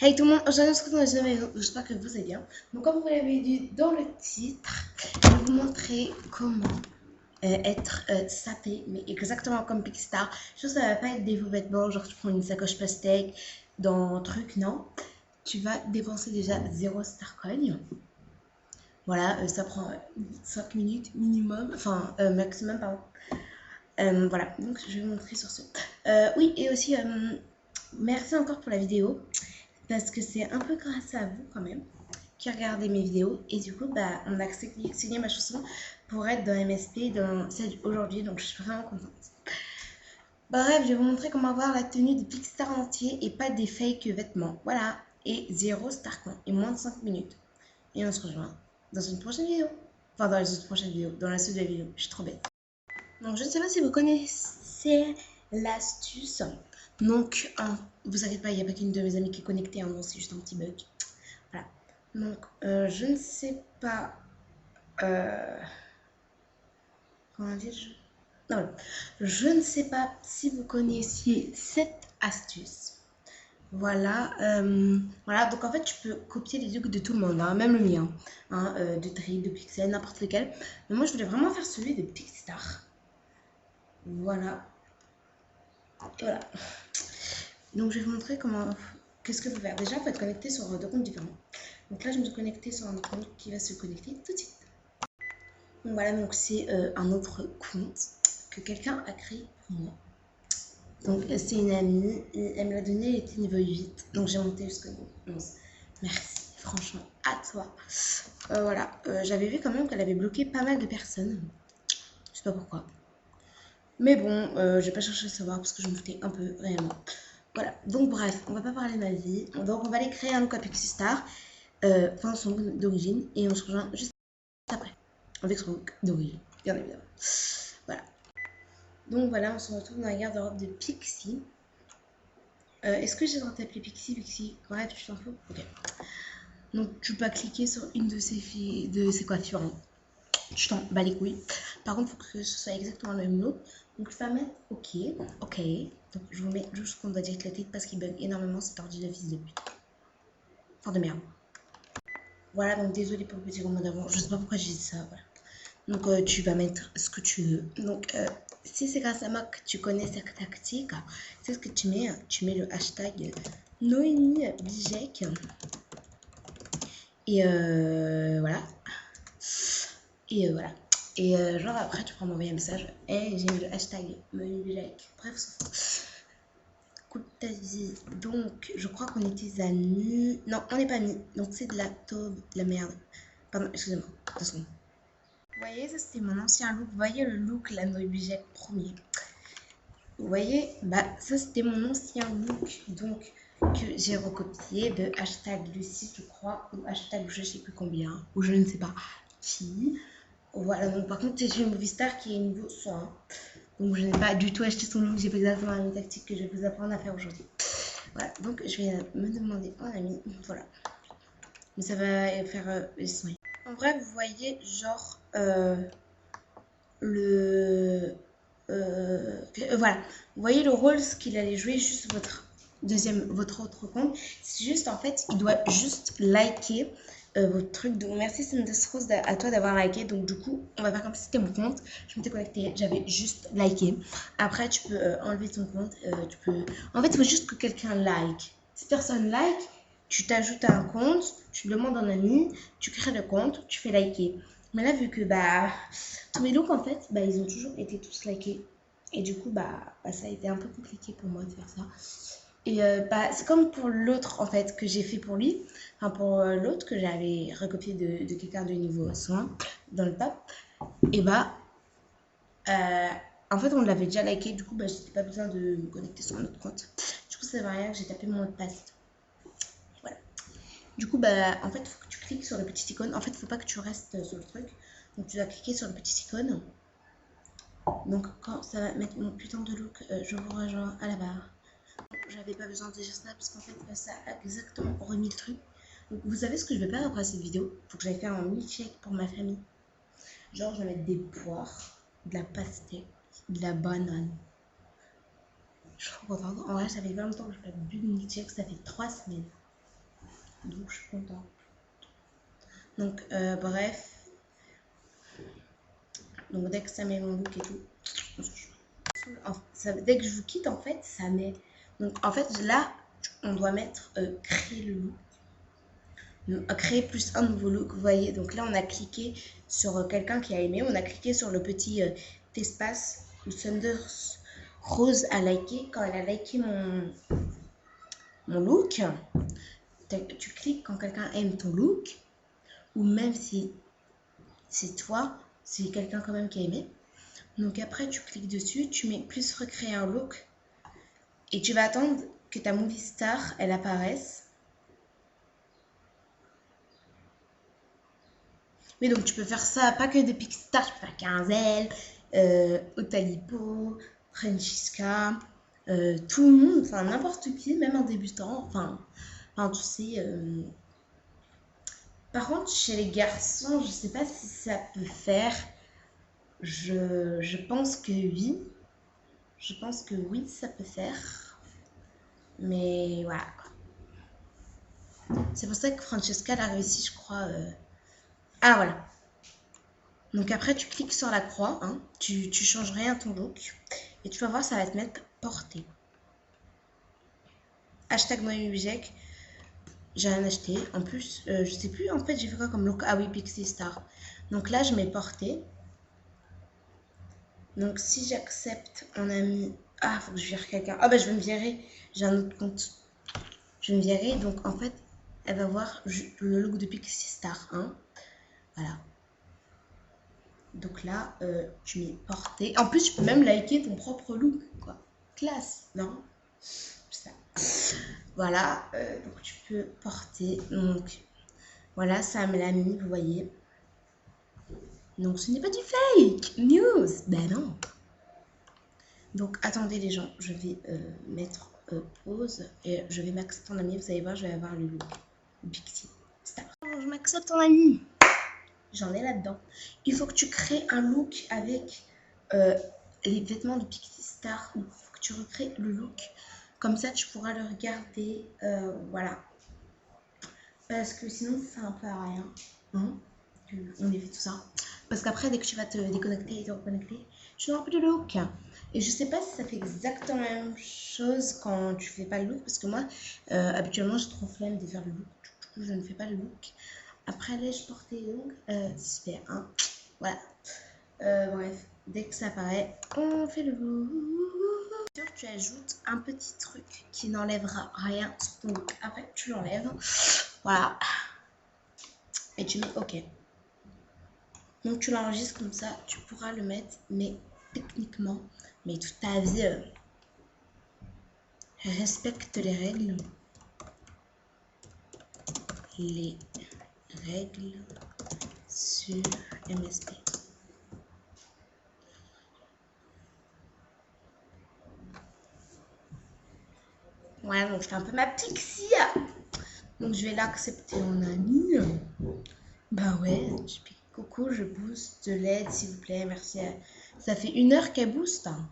Hey tout le monde, aujourd'hui on se retrouve dans une nouvelle vidéo, j'espère que vous allez bien. Donc comme vous l'avez dit dans le titre, je vais vous montrer comment être sapé, mais exactement comme Picstar. Je pense que ça va pas être des faux vêtements, genre tu prends une sacoche plastique dans un truc, non. Tu vas dépenser déjà 0 Starcoin. Voilà, ça prend 5 minutes minimum, enfin maximum, pardon. Voilà, donc je vais vous montrer sur ce. Oui, et aussi, merci encore pour la vidéo. Parce que c'est un peu grâce à vous quand même qui regardez mes vidéos et du coup bah on a signé ma chanson pour être dans MSP dans celle aujourd'hui, donc je suis vraiment contente. Bref, je vais vous montrer comment avoir la tenue de Picstar entier et pas des fake vêtements. Voilà, et 0 Starcoin et moins de 5 minutes. Et on se rejoint dans une prochaine vidéo. Enfin dans les autres prochaines vidéos, dans la suite de la vidéo, je suis trop bête. Donc je ne sais pas si vous connaissez l'astuce. Donc vous inquiétez pas, il n'y a pas qu'une de mes amies qui est connectée, hein, non, c'est juste un petit bug. Voilà. Donc, je ne sais pas. Comment dire non, voilà. Je ne sais pas si vous connaissiez cette astuce. Voilà. Voilà. Donc, en fait, tu peux copier les looks de tout le monde, hein, même le mien. Hein, de Drip, de Pixel, n'importe lequel. Mais moi, je voulais vraiment faire celui de Picstar. Voilà. Et voilà. Donc, je vais vous montrer comment. Qu'est-ce que vous faire. Déjà, il faut être connecté sur deux comptes différents. Donc là, je me suis connectée sur un compte qui va se connecter tout de suite. Donc voilà, donc c'est un autre compte que quelqu'un a créé pour moi. Donc c'est une amie et elle me l'a donné, elle était niveau 8. Donc j'ai monté jusqu'au niveau 11. Merci, franchement, à toi. Voilà, j'avais vu quand même qu'elle avait bloqué pas mal de personnes. Je sais pas pourquoi. Mais bon, j'ai pas cherché à savoir parce que je me foutais un peu réellement. Voilà, donc bref, on va pas parler de ma vie. Donc on va aller créer un look à Pixistar, enfin son look d'origine, et on se rejoint juste après. Avec son look d'origine, bien évidemment. Voilà. Donc voilà, on se retrouve dans la garde-robe de Pixie. Est-ce que j'ai le droit de t'appeler Pixie, Pixie? Bref, tu t'en fous? Ok. Donc tu peux cliquer sur une de ces filles, de ces coiffures. Hein. Tu t'en bats les couilles. Par contre, il faut que ce soit exactement le même look. Donc tu vas mettre OK. OK. Donc je vous mets juste qu'on doit dire la tête parce qu'il bug énormément cet ordi de fils de pute. Enfin de merde. Voilà, donc désolé pour le petit moment d'avant. Je sais pas pourquoi j'ai dit ça. Voilà. Donc tu vas mettre ce que tu veux. Donc si c'est grâce à moi que tu connais cette tactique, c'est ce que tu mets. Tu mets le hashtag Noémie Bijek. Et voilà. Et voilà. Et genre après tu pourras m'envoyer un message. Et j'ai mis le hashtag Noémie Bijek. Bref, coupe ta vie. Donc je crois qu'on était amis. Non, on n'est pas amis. Donc c'est de la taube, de la merde. Pardon, excusez-moi. 2 secondes. Vous voyez, ça c'était mon ancien look. Vous voyez le look, la Noémie Bijek premier. Vous voyez, bah ça c'était mon ancien look, donc que j'ai recopié de hashtag Lucie, je crois, ou hashtag je sais plus combien, ou je ne sais pas qui. Voilà, donc par contre c'est une movie star qui est niveau 100. Donc je n'ai pas du tout acheté son look, j'ai pas exactement la même tactique que je vais vous apprendre à faire aujourd'hui. Voilà, donc je vais me demander en ami, voilà. Mais ça va faire les soins. En vrai, vous voyez, genre, le voilà, vous voyez le rôle qu'il allait jouer juste votre autre compte, c'est juste en fait il doit juste liker votre truc. Donc merci Rose à toi d'avoir liké. Donc du coup on va faire comme si c'était mon compte, je m'étais connectée, j'avais juste liké. Après tu peux enlever ton compte, tu peux en fait il faut juste que quelqu'un like. Si personne like, tu t'ajoutes à un compte, tu demandes un ami, tu crées le compte, tu fais liker. Mais là vu que bah tous mes looks en fait bah ils ont toujours été tous likés. Et du coup, ça a été un peu compliqué pour moi de faire ça. Et c'est comme pour l'autre, en fait, que j'ai fait pour lui. Enfin, pour l'autre que j'avais recopié de quelqu'un de niveau 100 dans le top. Et euh, en fait, on l'avait déjà liké. Du coup, je n'avais pas besoin de me connecter sur un autre compte. Du coup, ça ne va rien. J'ai tapé mon mot de passe. Voilà. Du coup, en fait, il faut que tu cliques sur le petit icône. En fait, il ne faut pas que tu restes sur le truc. Donc, tu dois cliquer sur le petit icône. Donc quand ça va mettre mon putain de look, je vous rejoins à la barre. J'avais pas besoin de dire ça parce qu'en fait ça a exactement remis le truc. Donc vous savez ce que je vais faire après cette vidéo? Faut que j'aille faire un milkshake pour ma famille. Genre je vais mettre des poires, de la pastèque, de la banane. Je suis trop contente. En vrai ça fait 20 ans que je n'ai pas bu de milkshake, ça fait 3 semaines. Donc je suis contente. Donc bref. Donc dès que ça met mon look et tout. Dès que je vous quitte en fait, ça met. Donc en fait là, on doit mettre créer le look. Créer plus un nouveau look, vous voyez. Donc là on a cliqué sur quelqu'un qui a aimé. On a cliqué sur le petit espace où Sunders Rose a liké. Quand elle a liké mon look, tu cliques quand quelqu'un aime ton look. Ou même si c'est toi, c'est quelqu'un quand même qui a aimé. Donc après, tu cliques dessus, tu mets plus recréer un look et tu vas attendre que ta movie star, elle apparaisse. Mais donc tu peux faire ça, pas que des Pixie Stars, tu peux faire Quinzel, Otalipo, Francisca, tout le monde, enfin n'importe qui, même un débutant, enfin tu sais. Par contre, chez les garçons, je sais pas si ça peut faire. Je pense que oui. Je pense que oui, ça peut faire. Mais voilà. C'est pour ça que Francesca l'a réussi, je crois. Ah, voilà. Donc après, tu cliques sur la croix. Hein. Tu changes rien à ton look. Et tu vas voir, ça va te mettre porté. Hashtag Noémie Bijek. J'ai rien acheté. En plus, je sais plus, en fait, j'ai fait quoi comme look. Ah oui, Pixie Star. Donc là, je mets porté. Donc si j'accepte en ami. Ah, faut que je vire quelqu'un. Ah bah je vais me virer. J'ai un autre compte. Je vais me virer. Donc en fait, elle va voir le look de Pixie Star. Hein. Voilà. Donc là, tu mets porté. En plus, tu peux même liker ton propre look. Quoi. Classe, non? Ça. Voilà. Donc tu peux porter. Donc voilà, ça me l'a mis, vous voyez. Donc ce n'est pas du fake news. Ben non. Donc attendez les gens, je vais mettre pause et je vais m'accepter en ami. Vous allez voir, je vais avoir le look Pixie Star. Je m'accepte en ami. J'en ai là-dedans. Il faut que tu crées un look avec les vêtements de Pixie Star. Il faut que tu recrées le look. Comme ça, tu pourras le regarder. Voilà. Parce que sinon, ça sert un peu à rien. Hein, on évite tout ça. Parce qu'après, dès que tu vas te déconnecter et te reconnecter, tu n'auras plus de look. Et je sais pas si ça fait exactement la même chose quand tu fais pas le look. Parce que moi, habituellement, j'ai trop flemme de faire le look. Du coup, je ne fais pas le look. Après, l'ai-je porté donc super. Hein. Voilà. Bref, dès que ça apparaît, on fait le look. Tu ajoutes un petit truc qui n'enlèvera rien sur ton look. Après, tu l'enlèves. Voilà. Et tu mets OK. Donc tu l'enregistres comme ça, tu pourras le mettre, mais techniquement, mais toute ta vie, respecte les règles. Les règles sur MSP. Voilà, donc je fais un peu ma pixie. Donc je vais l'accepter en ami. Bah ouais, je pique coucou, je booste de l'aide s'il vous plaît, merci. Ça fait 1 heure qu'elle booste. Hein.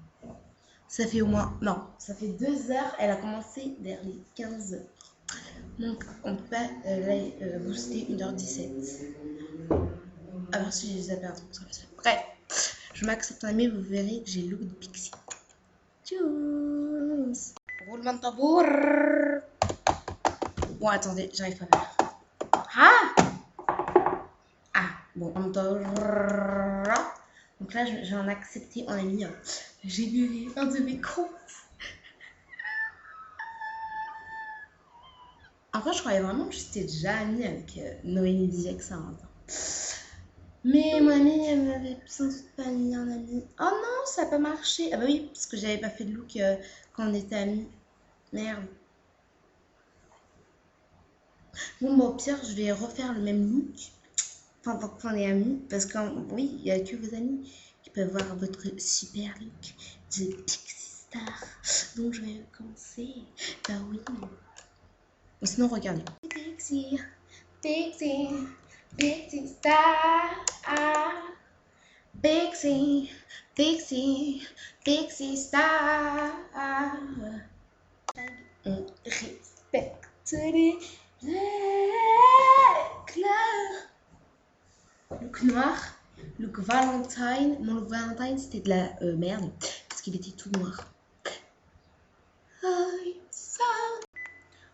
Ça fait au moins, non, ça fait 2 heures, elle a commencé vers les 15 heures. Donc on peut pas la booster 1h17. Alors si je les ai perdus, ça va se faire. Bref, je m'accepte en ami, vous verrez que j'ai le look de Pixie. Tchuss. Roulement de tambour. Bon, attendez, j'arrive pas à faire. Ah! Ah, bon, en même temps. Donc là, j'ai en accepté en ami. J'ai vu un de mes comptes. En fait, je croyais vraiment que j'étais déjà amie avec Noémie Bijek ça un temps. Mais mon amie, elle m'avait sans doute pas mis en ami. Oh non, ça n'a pas marché. Ah bah oui, parce que j'avais pas fait de look quand on était amis. Merde. Bon, bah, au pire, je vais refaire le même look. Enfin, tant qu'on est amis. Parce que oui, il n'y a que vos amis qui peuvent voir votre super look de Pixie Star. Donc, je vais commencer. Bah oui. Ou sinon, regardez. Pixie, Pixie, Pixie Star. Pixie, Pixie, Pixie Star. On respecte les règles. look noir, look Valentine. Mon look Valentine, c'était de la merde, parce qu'il était tout noir.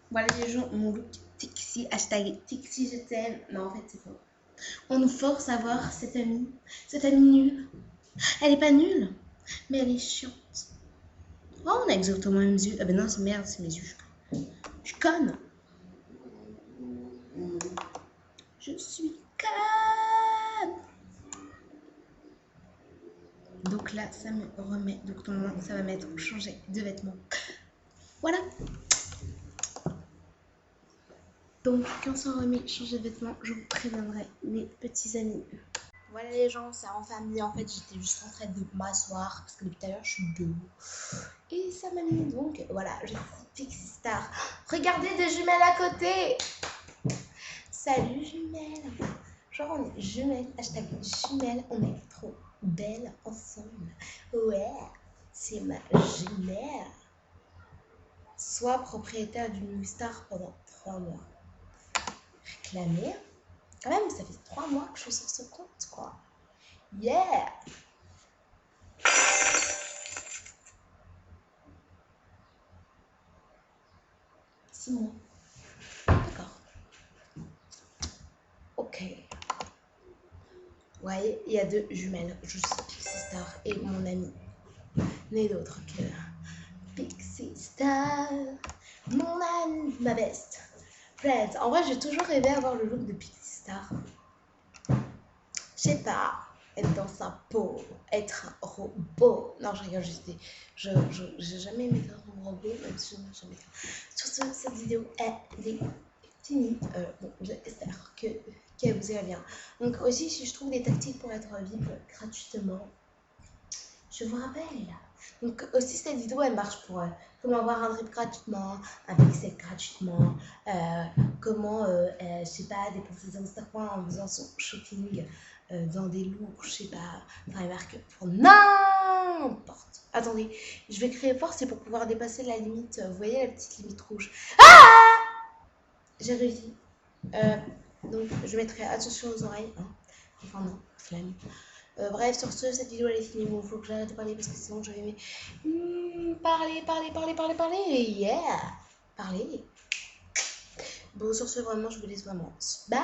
Voilà les gens, mon look Tixi, hashtag Tixi je t'aime. Non, en fait, c'est faux. On nous force à voir cette amie nulle. Elle est pas nulle, mais elle est chiante. Oh, on a exactement les mêmes yeux. Ah ben non, c'est merde, c'est mes yeux. Je suis conne. Je suis conne. Donc là, ça me remet. Donc normalement, ça va m'être changé de vêtements. Voilà. Donc, quand ça remet changer de vêtements, je vous préviendrai, mes petits amis. Voilà les gens, c'est enfin mis. En fait, j'étais juste en train de m'asseoir parce que depuis tout à l'heure, je suis debout. Et ça m'a mis donc, voilà, je suis Pixie Star. Regardez des jumelles à côté. Salut jumelles. Genre, on est jumelles, hashtag jumelles, on est trop belles ensemble. Ouais, c'est ma jumelle. Sois propriétaire d'une star pendant 3 mois. Réclamer. Quand même, ça fait 3 mois que je suis sur ce compte, quoi. Yeah! Six mois. D'accord. Ok. Ouais, il y a 2 jumelles. Je suis Pixie Star et mon ami n'est d'autre que Pixie Star. Mon ami, ma best friend. En vrai, j'ai toujours rêvé d'avoir le look de Pixie Star. Je sais pas, être dans sa peau, être un robot. Non, je rigole, j'ai jamais aimé faire un robot, même si je n'ai jamais fait. Sur ce, cette vidéo est finie. Bon, j'espère qu'elle vous ira bien. Donc aussi, si je trouve des tactiques pour être visible gratuitement, je vous rappelle. Donc aussi, cette vidéo, elle marche pour comment avoir un drip gratuitement, un pixel gratuitement, comment, je sais pas, dépenser 0,5 points en faisant son shopping dans des looks, je sais pas, enfin, les marques pour n'importe. Attendez, je vais créer fort, c'est pour pouvoir dépasser la limite, vous voyez la petite limite rouge. J'ai réussi. Donc, je mettrai attention aux oreilles. Hein. Enfin, non, flemme. Bref, sur ce, cette vidéo elle est finie. Bon, faut que j'arrête de parler parce que sinon je vais aimer parler. Yeah! Parler. Bon, sur ce, vraiment, je vous laisse vraiment. Bye!